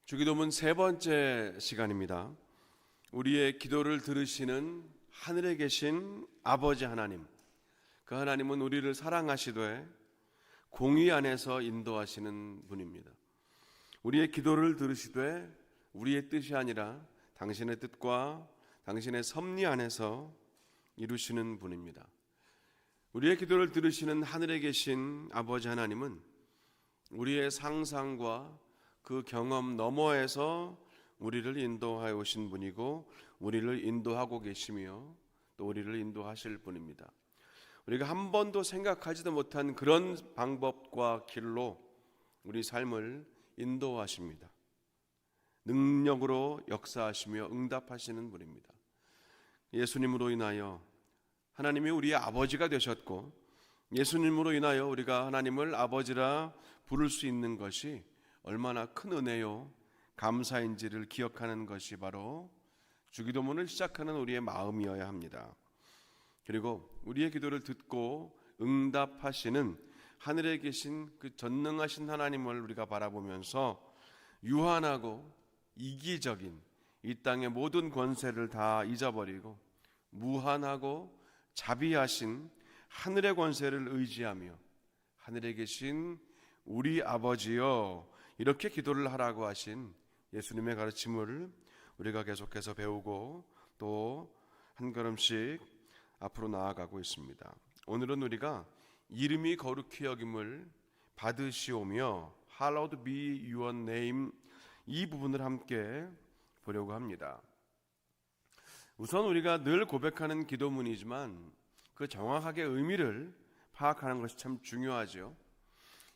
주기도문 세 번째 시간입니다. 우리의 기도를 들으시는 하늘에 계신 아버지 하나님, 그 하나님은 우리를 사랑하시되 공의 안에서 인도하시는 분입니다. 우리의 기도를 들으시되 우리의 뜻이 아니라 당신의 뜻과 당신의 섭리 안에서 이루시는 분입니다. 우리의 기도를 들으시는 하늘에 계신 아버지 하나님은 우리의 상상과 그 경험 너머에서 우리를 인도하여 오신 분이고 우리를 인도하고 계시며 또 우리를 인도하실 분입니다. 우리가 한 번도 생각하지도 못한 그런 방법과 길로 우리 삶을 인도하십니다. 능력으로 역사하시며 응답하시는 분입니다. 예수님으로 인하여 하나님이 우리의 아버지가 되셨고 예수님으로 인하여 우리가 하나님을 아버지라 부를 수 있는 것이 얼마나 큰 은혜요 감사인지를 기억하는 것이 바로 주기도문을 시작하는 우리의 마음이어야 합니다. 그리고 우리의 기도를 듣고 응답하시는 하늘에 계신 그 전능하신 하나님을 우리가 바라보면서 유한하고 이기적인 이 땅의 모든 권세를 다 잊어버리고 무한하고 자비하신 하늘의 권세를 의지하며 하늘에 계신 우리 아버지여 이렇게 기도를 하라고 하신 예수님의 가르침을 우리가 계속해서 배우고 또 한 걸음씩 앞으로 나아가고 있습니다. 오늘은 우리가 이름이 거룩히 여김을 받으시오며 Hallowed be your name 이 부분을 함께 보려고 합니다. 우선 우리가 늘 고백하는 기도문이지만 그 정확하게 의미를 파악하는 것이 참 중요하죠.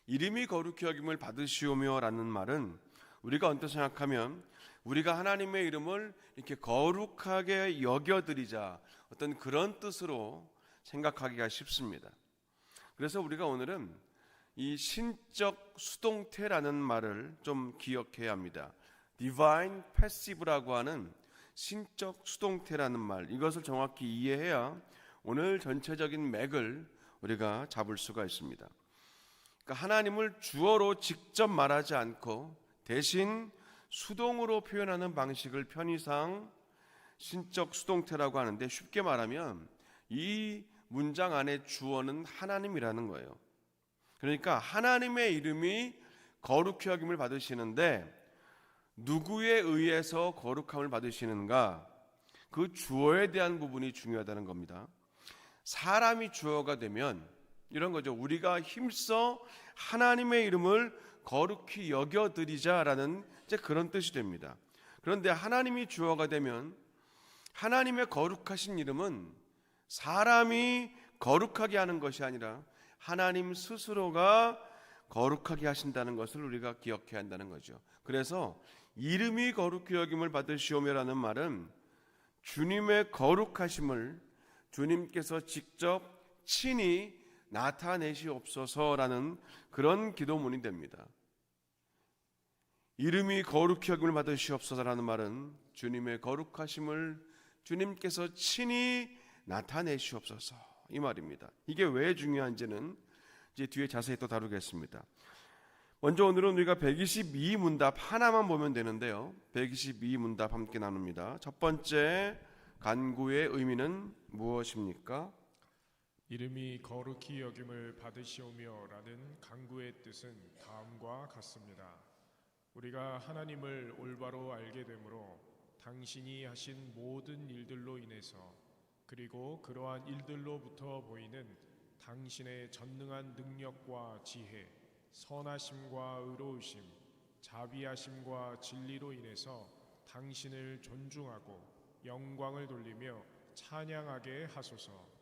이름이 거룩히 여김을 받으시오며 라는 말은 우리가 언뜻 생각하면 우리가 하나님의 이름을 이렇게 거룩하게 여겨드리자 어떤 그런 뜻으로 생각하기가 쉽습니다. 그래서 우리가 오늘은 이 신적 수동태라는 말을 좀 기억해야 합니다. Divine Passive라고 하는 신적 수동태라는 말, 이것을 정확히 이해해야 오늘 전체적인 맥을 우리가 잡을 수가 있습니다. 그러니까 하나님을 주어로 직접 말하지 않고 대신 수동으로 표현하는 방식을 편의상 신적 수동태라고 하는데, 쉽게 말하면 이 문장 안에 주어는 하나님이라는 거예요. 그러니까 하나님의 이름이 거룩히 여김을 받으시는데 누구에 의해서 거룩함을 받으시는가, 그 주어에 대한 부분이 중요하다는 겁니다. 사람이 주어가 되면 이런 거죠. 우리가 힘써 하나님의 이름을 거룩히 여겨드리자라는 이제 그런 뜻이 됩니다. 그런데 하나님이 주어가 되면 하나님의 거룩하신 이름은 사람이 거룩하게 하는 것이 아니라 하나님 스스로가 거룩하게 하신다는 것을 우리가 기억해야 한다는 거죠. 그래서 이름이 거룩히 여김을 받으시오며라는 말은 주님의 거룩하심을 주님께서 직접 친히 나타내시옵소서라는 그런 기도문이 됩니다. 이름이 거룩히 여김을 받으시옵소서라는 말은 주님의 거룩하심을 주님께서 친히 나타내시옵소서 이 말입니다. 이게 왜 중요한지는 이제 뒤에 자세히 또 다루겠습니다. 먼저 오늘은 우리가 122문답 하나만 보면 되는데요, 122문답 함께 나눕니다. 첫 번째 간구의 의미는 무엇입니까? 이름이 거룩히 여김을 받으시오며 라는 간구의 뜻은 다음과 같습니다. 우리가 하나님을 올바로 알게 되므로 당신이 하신 모든 일들로 인해서 그리고 그러한 일들로부터 보이는 당신의 전능한 능력과 지혜, 선하심과 의로우심, 자비하심과 진리로 인해서 당신을 존중하고 영광을 돌리며 찬양하게 하소서.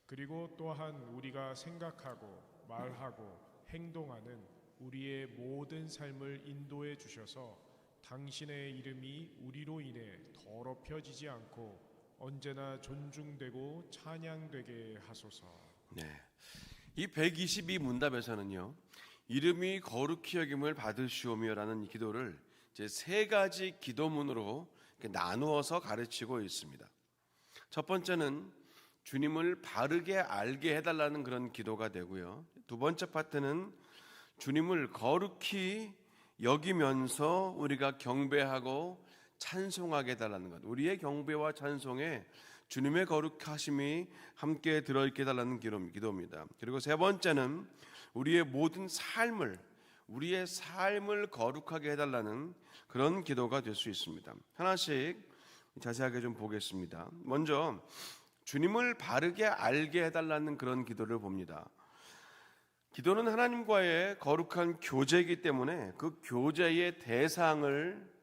그리고 또한 우리가 생각하고 말하고 행동하는 우리의 모든 삶을 인도해 주셔서 당신의 이름이 우리로 인해 더럽혀지지 않고 언제나 존중되고 찬양되게 하소서. 네, 이 122문답에서는요 이름이 거룩히 여김을 받으시오며라는 이 기도를 이제 세 가지 기도문으로 나누어서 가르치고 있습니다. 첫 번째는 주님을 바르게 알게 해달라는 그런 기도가 되고요, 두 번째 파트는 주님을 거룩히 여기면서 우리가 경배하고 찬송하게 해달라는 것, 우리의 경배와 찬송에 주님의 거룩하심이 함께 들어있게 해달라는 기도입니다. 그리고 세 번째는 우리의 모든 우리의 삶을 거룩하게 해달라는 그런 기도가 될 수 있습니다. 하나씩 자세하게 좀 보겠습니다. 먼저 주님을 바르게 알게 해달라는 그런 기도를 봅니다. 기도는 하나님과의 거룩한 교제이기 때문에 그 교제의 대상을,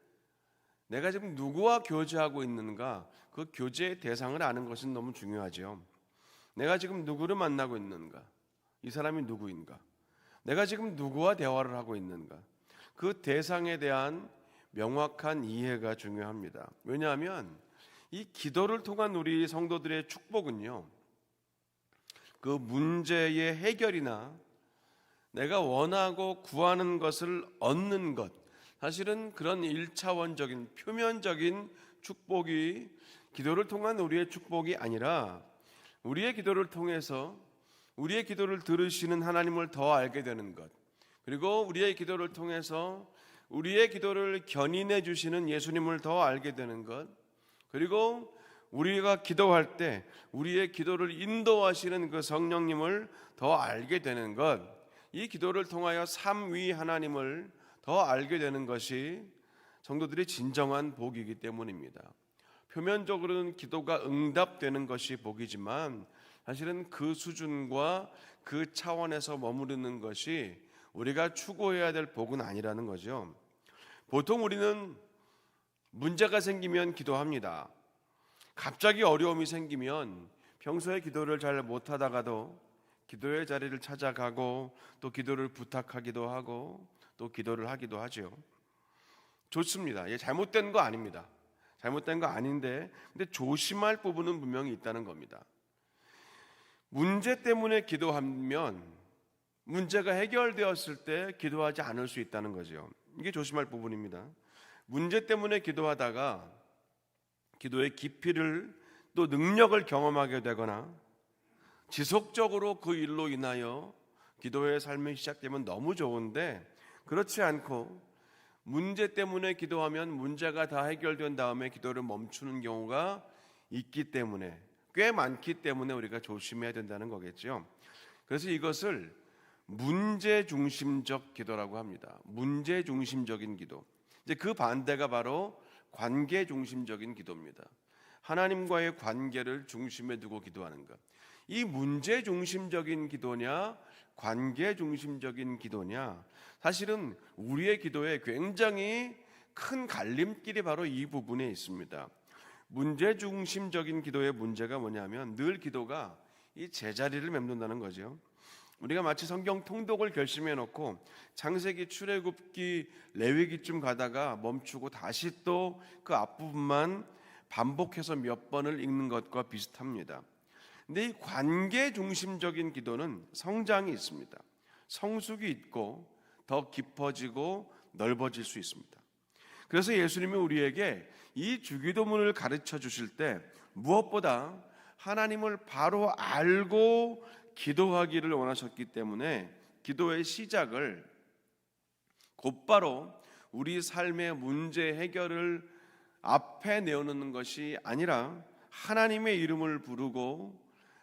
내가 지금 누구와 교제하고 있는가, 그 교제의 대상을 아는 것은 너무 중요하죠. 내가 지금 누구를 만나고 있는가, 이 사람이 누구인가, 내가 지금 누구와 대화를 하고 있는가, 그 대상에 대한 명확한 이해가 중요합니다. 왜냐하면 이 기도를 통한 우리 성도들의 축복은요, 그 문제의 해결이나 내가 원하고 구하는 것을 얻는 것, 사실은 그런 1차원적인 표면적인 축복이 기도를 통한 우리의 축복이 아니라, 우리의 기도를 통해서 우리의 기도를 들으시는 하나님을 더 알게 되는 것, 그리고 우리의 기도를 통해서 우리의 기도를 견인해 주시는 예수님을 더 알게 되는 것, 그리고 우리가 기도할 때 우리의 기도를 인도하시는 그 성령님을 더 알게 되는 것, 이 기도를 통하여 삼위 하나님을 더 알게 되는 것이 성도들의 진정한 복이기 때문입니다. 표면적으로는 기도가 응답되는 것이 복이지만 사실은 그 수준과 그 차원에서 머무르는 것이 우리가 추구해야 될 복은 아니라는 거죠. 보통 우리는 문제가 생기면 기도합니다. 갑자기 어려움이 생기면 평소에 기도를 잘 못하다가도 기도의 자리를 찾아가고 또 기도를 부탁하기도 하고 또 기도를 하기도 하죠. 좋습니다. 잘못된 거 아닙니다. 잘못된 거 아닌데, 근데 조심할 부분은 분명히 있다는 겁니다. 문제 때문에 기도하면 문제가 해결되었을 때 기도하지 않을 수 있다는 거죠. 이게 조심할 부분입니다. 문제 때문에 기도하다가 기도의 깊이를 또 능력을 경험하게 되거나 지속적으로 그 일로 인하여 기도의 삶이 시작되면 너무 좋은데, 그렇지 않고 문제 때문에 기도하면 문제가 다 해결된 다음에 기도를 멈추는 경우가 있기 때문에, 꽤 많기 때문에 우리가 조심해야 된다는 거겠죠. 그래서 이것을 문제 중심적 기도라고 합니다. 문제 중심적인 기도. 이제 그 반대가 바로 관계 중심적인 기도입니다. 하나님과의 관계를 중심에 두고 기도하는 것. 이 문제 중심적인 기도냐, 관계 중심적인 기도냐, 사실은 우리의 기도에 굉장히 큰 갈림길이 바로 이 부분에 있습니다. 문제 중심적인 기도의 문제가 뭐냐면 늘 기도가 이 제자리를 맴돈다는 거죠. 우리가 마치 성경 통독을 결심해 놓고 창세기, 출애굽기, 레위기쯤 가다가 멈추고 다시 또 그 앞부분만 반복해서 몇 번을 읽는 것과 비슷합니다. 근데 이 관계 중심적인 기도는 성장이 있습니다. 성숙이 있고 더 깊어지고 넓어질 수 있습니다. 그래서 예수님이 우리에게 이 주기도문을 가르쳐 주실 때 무엇보다 하나님을 바로 알고 기도하기를 원하셨기 때문에 기도의 시작을 곧바로 우리 삶의 문제 해결을 앞에 내어놓는 것이 아니라 하나님의 이름을 부르고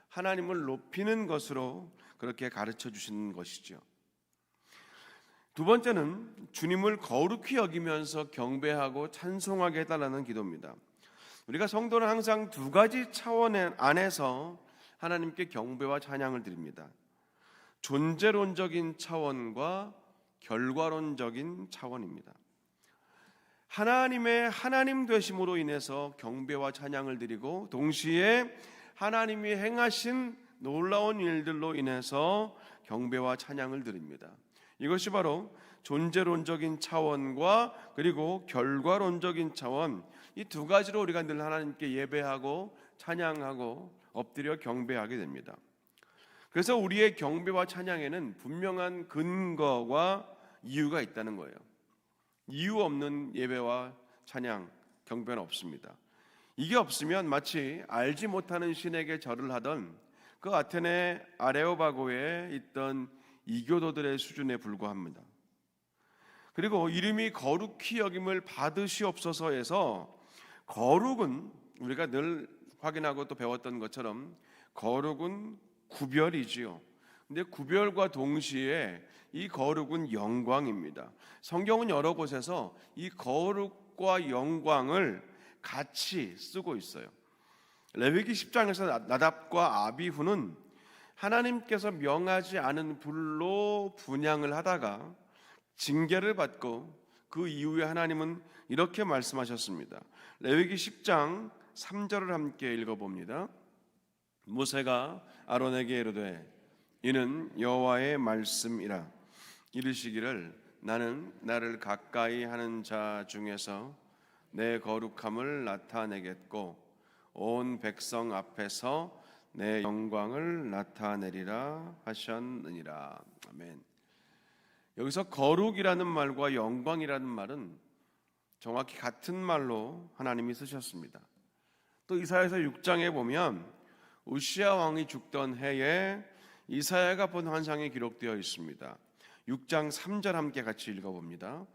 하나님을 높이는 것으로 그렇게 가르쳐 주시는 것이죠. 두 번째는 주님을 거룩히 여기면서 경배하고 찬송하게 해달라는 기도입니다. 우리가 성도는 항상 두 가지 차원 안에서 하나님께 경배와 찬양을 드립니다. 존재론적인 차원과 결과론적인 차원입니다. 하나님의 하나님 되심으로 인해서 경배와 찬양을 드리고, 동시에 하나님이 행하신 놀라운 일들로 인해서 경배와 찬양을 드립니다. 이것이 바로 존재론적인 차원과 그리고 결과론적인 차원, 이 두 가지로 우리가 늘 하나님께 예배하고 찬양하고 엎드려 경배하게 됩니다. 그래서 우리의 경배와 찬양에는 분명한 근거와 이유가 있다는 거예요. 이유 없는 예배와 찬양, 경배는 없습니다. 이게 없으면 마치 알지 못하는 신에게 절을 하던 그 아테네 아레오바고에 있던 이교도들의 수준에 불과합니다. 그리고 이름이 거룩히 여김을 받으시옵소서에서 거룩은 우리가 늘 확인하고 또 배웠던 것처럼 거룩은 구별이지요. 근데 구별과 동시에 이 거룩은 영광입니다. 성경은 여러 곳에서 이 거룩과 영광을 같이 쓰고 있어요. 레위기 10장에서 나답과 아비후는 하나님께서 명하지 않은 불로 분향을 하다가 징계를 받고 그 이후에 하나님은 이렇게 말씀하셨습니다. 레위기 10장 3절을 함께 읽어봅니다. 모세가 아론에게 이르되 이는 여호와의 말씀이라 이르시기를 나는 나를 가까이 하는 자 중에서 내 거룩함을 나타내겠고 온 백성 앞에서 내 영광을 나타내리라 하셨느니라. 아멘. 여기서 거룩이라는 말과 영광이라는 말은 정확히 같은 말로 하나님이 쓰셨습니다. 또 이사야서 6장에 보면 우시야 왕이 죽던 해에 이사야가 본 환상이 기록되어 있습니다. 6장 3절 함께 같이 읽어봅니다.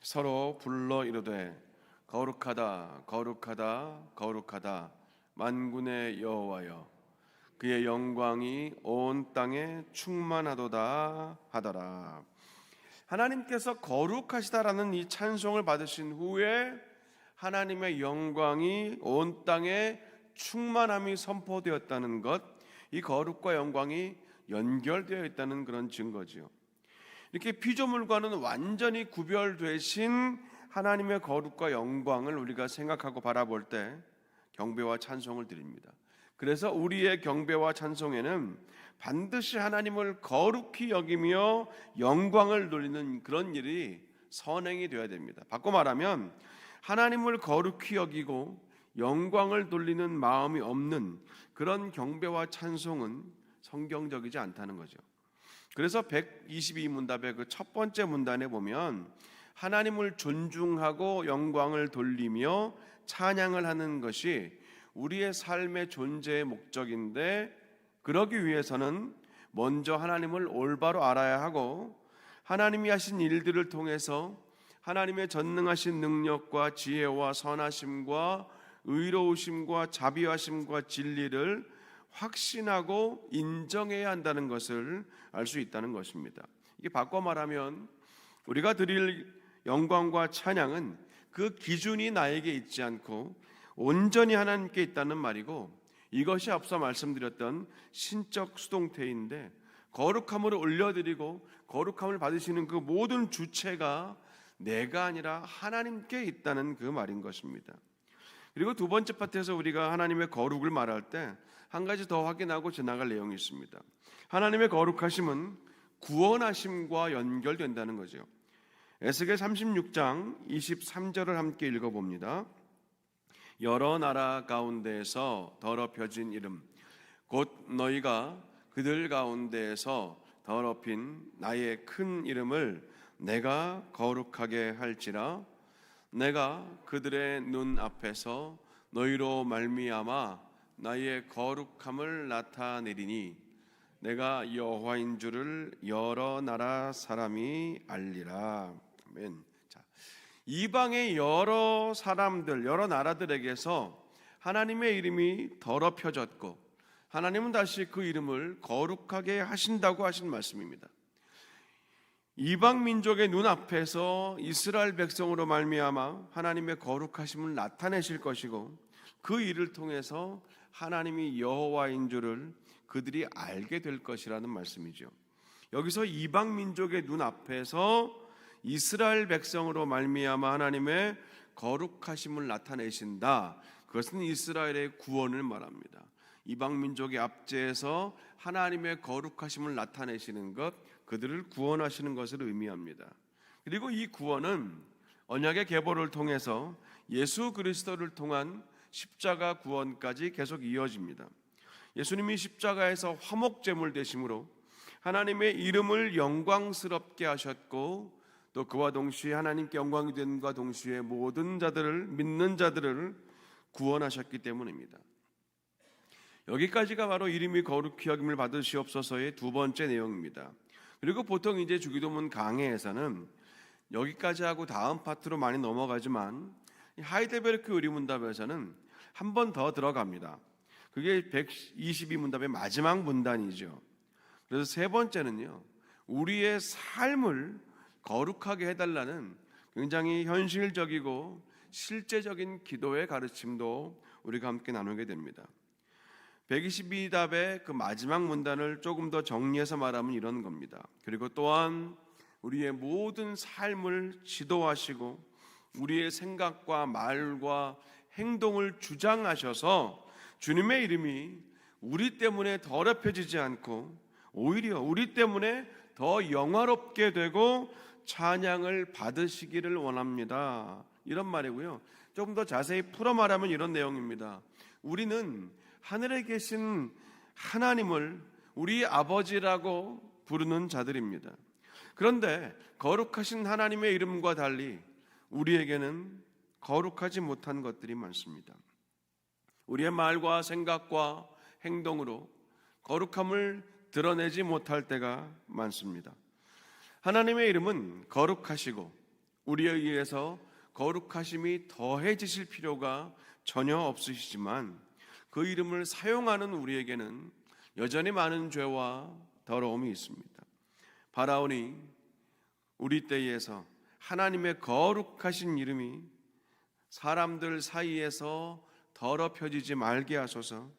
서로 불러 이르되 거룩하다 거룩하다 거룩하다 만군의 여호와여 그의 영광이 온 땅에 충만하도다 하더라. 하나님께서 거룩하시다라는 이 찬송을 받으신 후에 하나님의 영광이 온 땅에 충만함이 선포되었다는 것, 이 거룩과 영광이 연결되어 있다는 그런 증거지요. 이렇게 피조물과는 완전히 구별되신 하나님의 거룩과 영광을 우리가 생각하고 바라볼 때 경배와 찬송을 드립니다. 그래서 우리의 경배와 찬송에는 반드시 하나님을 거룩히 여기며 영광을 돌리는 그런 일이 선행이 되어야 됩니다. 바꿔 말하면 하나님을 거룩히 여기고 영광을 돌리는 마음이 없는 그런 경배와 찬송은 성경적이지 않다는 거죠. 그래서 122문답의 그 첫 번째 문단에 보면 하나님을 존중하고 영광을 돌리며 찬양을 하는 것이 우리의 삶의 존재의 목적인데 그러기 위해서는 먼저 하나님을 올바로 알아야 하고 하나님이 하신 일들을 통해서 하나님의 전능하신 능력과 지혜와 선하심과 의로우심과 자비하심과 진리를 확신하고 인정해야 한다는 것을 알 수 있다는 것입니다. 이게 바꿔 말하면 우리가 드릴 영광과 찬양은 그 기준이 나에게 있지 않고 온전히 하나님께 있다는 말이고 이것이 앞서 말씀드렸던 신적 수동태인데 거룩함으로 올려드리고 거룩함을 받으시는 그 모든 주체가 내가 아니라 하나님께 있다는 그 말인 것입니다. 그리고 두 번째 파트에서 우리가 하나님의 거룩을 말할 때 한 가지 더 확인하고 지나갈 내용이 있습니다. 하나님의 거룩하심은 구원하심과 연결된다는 거죠. 에스겔 36장 23절을 함께 읽어봅니다. 여러 나라 가운데에서 더럽혀진 이름 곧 너희가 그들 가운데에서 더럽힌 나의 큰 이름을 내가 거룩하게 할지라 내가 그들의 눈 앞에서 너희로 말미암아 나의 거룩함을 나타내리니 내가 여호와인 줄을 여러 나라 사람이 알리라. 아멘. 자, 이방의 여러 사람들, 여러 나라들에게서 하나님의 이름이 더럽혀졌고 하나님은 다시 그 이름을 거룩하게 하신다고 하신 말씀입니다. 이방 민족의 눈앞에서 이스라엘 백성으로 말미암아 하나님의 거룩하심을 나타내실 것이고 그 일을 통해서 하나님이 여호와인 줄을 그들이 알게 될 것이라는 말씀이죠. 여기서 이방 민족의 눈앞에서 이스라엘 백성으로 말미암아 하나님의 거룩하심을 나타내신다. 그것은 이스라엘의 구원을 말합니다. 이방 민족의 압제에서 하나님의 거룩하심을 나타내시는 것, 그들을 구원하시는 것을 의미합니다. 그리고 이 구원은 언약의 계보를 통해서 예수 그리스도를 통한 십자가 구원까지 계속 이어집니다. 예수님이 십자가에서 화목제물 되심으로 하나님의 이름을 영광스럽게 하셨고 또 그와 동시에 하나님께 영광이 됨과 동시에 모든 자들을 믿는 자들을 구원하셨기 때문입니다. 여기까지가 바로 이름이 거룩히 여김을 받으시옵소서의 두 번째 내용입니다. 그리고 보통 이제 주기도문 강해에서는 여기까지 하고 다음 파트로 많이 넘어가지만 이 하이델베르크 의리문답에서는 한 번 더 들어갑니다. 그게 122문답의 마지막 문단이죠. 그래서 세 번째는요, 우리의 삶을 거룩하게 해달라는 굉장히 현실적이고 실제적인 기도의 가르침도 우리가 함께 나누게 됩니다. 122답의 그 마지막 문단을 조금 더 정리해서 말하면 이런 겁니다. 그리고 또한 우리의 모든 삶을 지도하시고 우리의 생각과 말과 행동을 주장하셔서 주님의 이름이 우리 때문에 더럽혀지지 않고 오히려 우리 때문에 더 영화롭게 되고 찬양을 받으시기를 원합니다. 이런 말이고요. 조금 더 자세히 풀어 말하면 이런 내용입니다. 우리는 하늘에 계신 하나님을 우리 아버지라고 부르는 자들입니다. 그런데 거룩하신 하나님의 이름과 달리 우리에게는 거룩하지 못한 것들이 많습니다. 우리의 말과 생각과 행동으로 거룩함을 드러내지 못할 때가 많습니다. 하나님의 이름은 거룩하시고 우리에 의해서 거룩하심이 더해지실 필요가 전혀 없으시지만 그 이름을 사용하는 우리에게는 여전히 많은 죄와 더러움이 있습니다. 바라오니 우리 때에서 하나님의 거룩하신 이름이 사람들 사이에서 더럽혀지지 말게 하소서.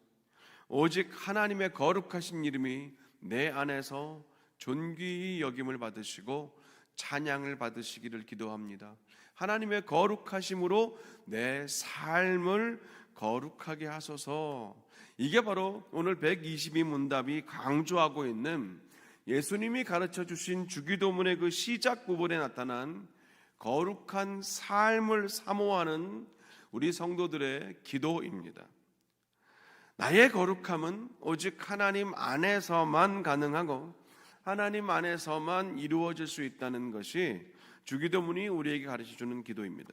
오직 하나님의 거룩하신 이름이 내 안에서 존귀히 여김을 받으시고 찬양을 받으시기를 기도합니다. 하나님의 거룩하심으로 내 삶을 거룩하게 하소서. 이게 바로 오늘 122문답이 강조하고 있는 예수님이 가르쳐 주신 주기도문의 그 시작 부분에 나타난 거룩한 삶을 사모하는 우리 성도들의 기도입니다. 나의 거룩함은 오직 하나님 안에서만 가능하고 하나님 안에서만 이루어질 수 있다는 것이 주기도문이 우리에게 가르쳐주는 기도입니다.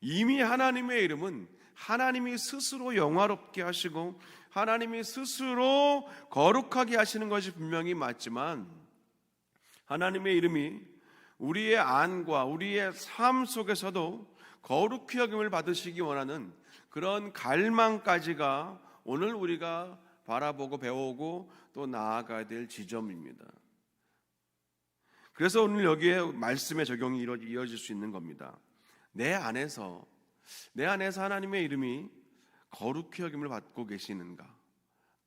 이미 하나님의 이름은 하나님이 스스로 영화롭게 하시고 하나님이 스스로 거룩하게 하시는 것이 분명히 맞지만 하나님의 이름이 우리의 안과 우리의 삶 속에서도 거룩히 여김을 받으시기 원하는 그런 갈망까지가 오늘 우리가 바라보고 배우고 또 나아가야 될 지점입니다. 그래서 오늘 여기에 말씀의 적용이 이어질 수 있는 겁니다. 내 안에서 하나님의 이름이 거룩히 여김을 받고 계시는가?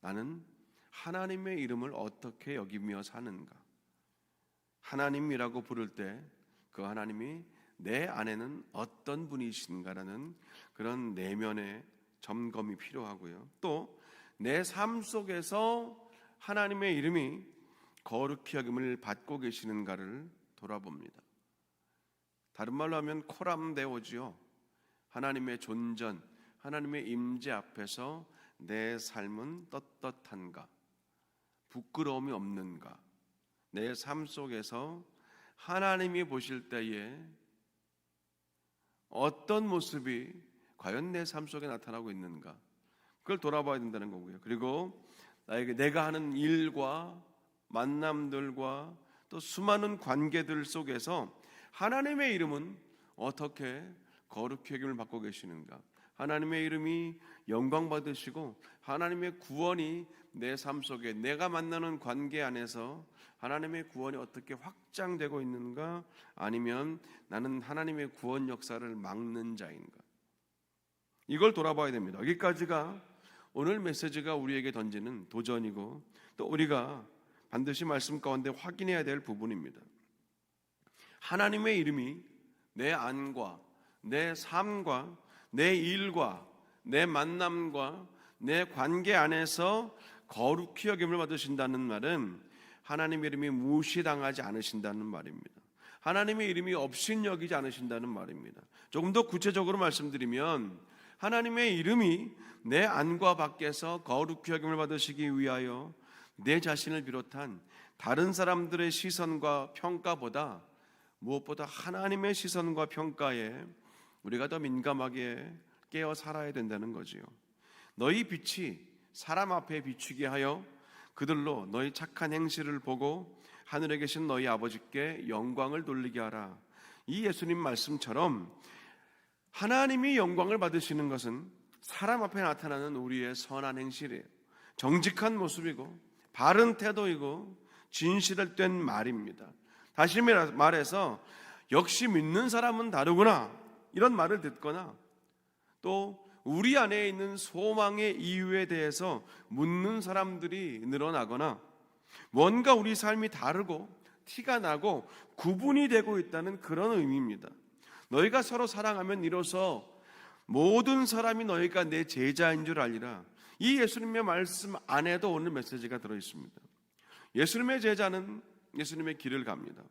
나는 하나님의 이름을 어떻게 여기며 사는가? 하나님이라고 부를 때 그 하나님이 내 안에는 어떤 분이신가라는 그런 내면의 점검이 필요하고요. 또 내 삶 속에서 하나님의 이름이 거룩히 여김을 받고 계시는가를 돌아봅니다. 다른 말로 하면 코람데오지요. 하나님의 존전, 하나님의 임재 앞에서 내 삶은 떳떳한가? 부끄러움이 없는가? 내 삶 속에서 하나님이 보실 때에 어떤 모습이 과연 내 삶 속에 나타나고 있는가? 그걸 돌아봐야 된다는 거고요. 그리고 내가 하는 일과 만남들과 또 수많은 관계들 속에서 하나님의 이름은 어떻게 거룩히 여김을 받고 계시는가? 하나님의 이름이 영광 받으시고 하나님의 구원이 내 삶 속에 내가 만나는 관계 안에서 하나님의 구원이 어떻게 확장되고 있는가? 아니면 나는 하나님의 구원 역사를 막는 자인가? 이걸 돌아봐야 됩니다. 여기까지가 오늘 메시지가 우리에게 던지는 도전이고 또 우리가 반드시 말씀 가운데 확인해야 될 부분입니다. 하나님의 이름이 내 안과 내 삶과 내 일과 내 만남과 내 관계 안에서 거룩히 여김을 받으신다는 말은 하나님의 이름이 무시당하지 않으신다는 말입니다. 하나님의 이름이 업신여기지 않으신다는 말입니다. 조금 더 구체적으로 말씀드리면 하나님의 이름이 내 안과 밖에서 거룩히 여김을 받으시기 위하여 내 자신을 비롯한 다른 사람들의 시선과 평가보다 무엇보다 하나님의 시선과 평가에 우리가 더 민감하게 깨어 살아야 된다는 거지요. 너희 빛이 사람 앞에 비추게 하여 그들로 너희 착한 행실을 보고 하늘에 계신 너희 아버지께 영광을 돌리게 하라. 이 예수님 말씀처럼 하나님이 영광을 받으시는 것은 사람 앞에 나타나는 우리의 선한 행실이에요. 정직한 모습이고 바른 태도이고 진실된 말입니다. 다시 말해서 역시 믿는 사람은 다르구나 이런 말을 듣거나 또 우리 안에 있는 소망의 이유에 대해서 묻는 사람들이 늘어나거나 뭔가 우리 삶이 다르고 티가 나고 구분이 되고 있다는 그런 의미입니다. 너희가 서로 사랑하면 이로써 모든 사람이 너희가 내 제자인 줄 알리라. 이 예수님의 말씀 안에도 오늘 메시지가 들어있습니다. 예수님의 제자는 예수님의 길을 갑니다.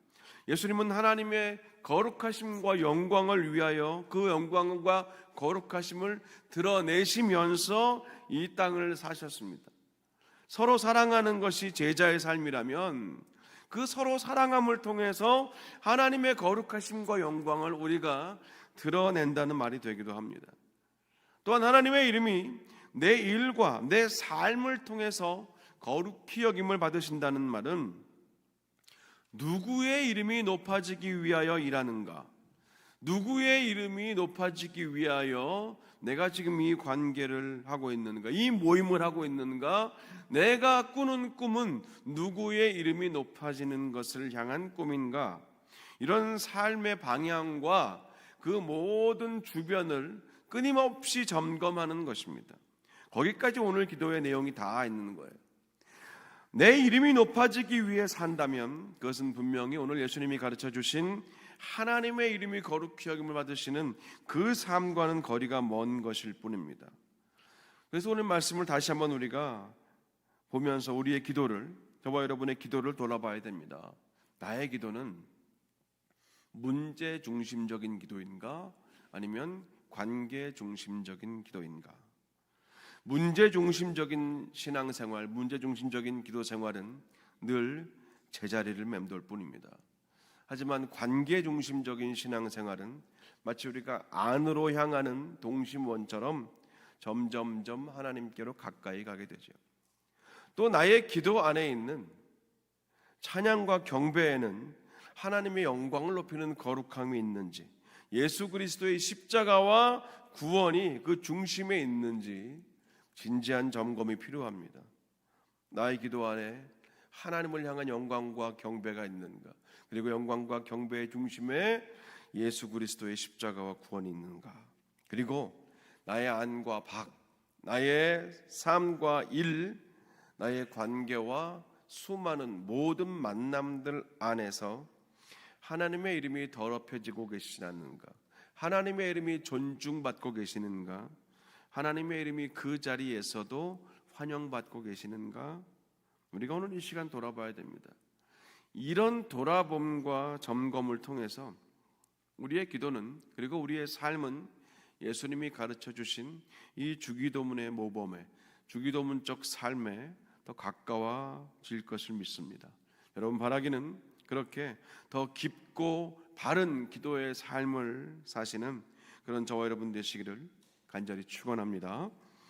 예수님은 하나님의 거룩하심과 영광을 위하여 그 영광과 거룩하심을 드러내시면서 이 땅을 사셨습니다. 서로 사랑하는 것이 제자의 삶이라면 그 서로 사랑함을 통해서 하나님의 거룩하심과 영광을 우리가 드러낸다는 말이 되기도 합니다. 또한 하나님의 이름이 내 일과 내 삶을 통해서 거룩히 여김을 받으신다는 말은 누구의 이름이 높아지기 위하여 일하는가? 누구의 이름이 높아지기 위하여 내가 지금 이 관계를 하고 있는가? 이 모임을 하고 있는가? 내가 꾸는 꿈은 누구의 이름이 높아지는 것을 향한 꿈인가? 이런 삶의 방향과 그 모든 주변을 끊임없이 점검하는 것입니다. 거기까지 오늘 기도의 내용이 다 있는 거예요. 내 이름이 높아지기 위해 산다면 그것은 분명히 오늘 예수님이 가르쳐 주신 하나님의 이름이 거룩히 여김을 받으시는 그 삶과는 거리가 먼 것일 뿐입니다. 그래서 오늘 말씀을 다시 한번 우리가 보면서 우리의 기도를, 저와 여러분의 기도를 돌아봐야 됩니다. 나의 기도는 문제 중심적인 기도인가 아니면 관계 중심적인 기도인가? 문제 중심적인 신앙생활, 문제 중심적인 기도 생활은 늘 제자리를 맴돌 뿐입니다. 하지만 관계 중심적인 신앙생활은 마치 우리가 안으로 향하는 동심원처럼 점점점 하나님께로 가까이 가게 되죠. 또 나의 기도 안에 있는 찬양과 경배에는 하나님의 영광을 높이는 거룩함이 있는지, 예수 그리스도의 십자가와 구원이 그 중심에 있는지 진지한 점검이 필요합니다. 나의 기도 안에 하나님을 향한 영광과 경배가 있는가? 그리고 영광과 경배의 중심에 예수 그리스도의 십자가와 구원이 있는가? 그리고 나의 안과 밖, 나의 삶과 일, 나의 관계와 수많은 모든 만남들 안에서 하나님의 이름이 더럽혀지고 계시는가? 하나님의 이름이 존중받고 계시는가? 하나님의 이름이 그 자리에서도 환영받고 계시는가? 우리가 오늘 이 시간 돌아봐야 됩니다. 이런 돌아봄과 점검을 통해서 우리의 기도는, 그리고 우리의 삶은 예수님이 가르쳐 주신 이 주기도문의 모범에, 주기도문적 삶에 더 가까워질 것을 믿습니다. 여러분 바라기는 그렇게 더 깊고 바른 기도의 삶을 사시는 그런 저와 여러분 되시기를 간절히 축원합니다.